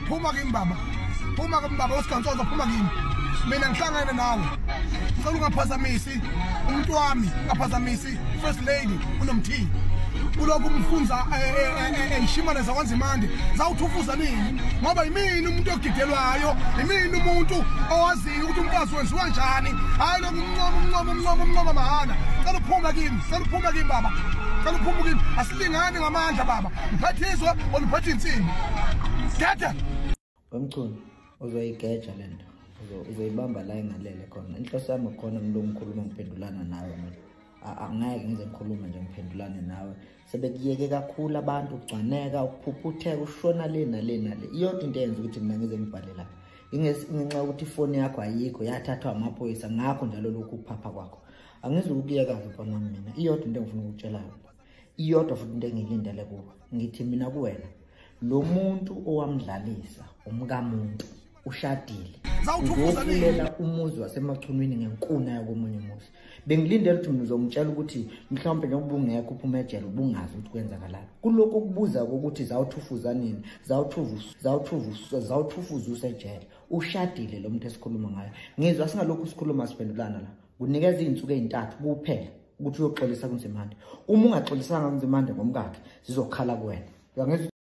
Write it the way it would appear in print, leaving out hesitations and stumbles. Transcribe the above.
Phuma kimi baba. Phuma kimi baba usigantsonza phuma kimi. Mina ngihlangane nawe. Ngicela ungaphazamisi umuntu wami, ungaphazamisi first lady unomthini. Uloku umfunza ishimane zakwanzimande. Zawuthufuza nini? Ngoba yimini umuntu ogidelwayo, yimini umuntu owaziyo ukuthi umfazi wenziwa kanjani. Hayi lo umncoma mahana. Ngicela uphuma kimi, ngicela uphuma kimi baba. Ngicela uphuma kimi. Asilingani ngamandla baba. Ngiphathizwe oluphatha insimbi. Tata Umculo uzoyigeja lento uzoyibamba la engalele khona inhloso yami khona ngilongikhuluma ngiphendulana nawe mina angeke ngize ngikhuluma nje ngiphendulane nawe sebekuyeke kakhulu abantu ugcaneka ukuphuphuteka ushona le nale iyodwa into eyenza ukuthi mina ngize ngibhale la ingenxa ukuthi ifoni yakho ayikho yathathwa amaphoyisa ngakho njalo lokhu ukuphapha kwakho angizukuyeka mfana wami mina iyodwa into engifuna ukutshela yona iyodwa futhi into engilindele kuwe ngithi mina kuwena lo muntu owamdlalisa umkamuntu ushadile uzofulela umuzi wasemachunwini ngenkuna yakomunye umuzi bengilindele ukuthi ngizomtshela ukuthi mhlawumbe njengoba ungekho uphuma ejele ubungazi ukuthi kwenzakalani kuloko kubuza ukuthi zawuthufuza nini zawuthufuza usejele ushadile lo muntu esikhuluma ngayo ngizwa singalokhu sikhuluma siphendulana la kunikeza izinsuku ezintathu kuphela ukuthi uyoxolisa kunzimande uma ungaxolisanga kunzimande ngomkakhe zizokhala kuwena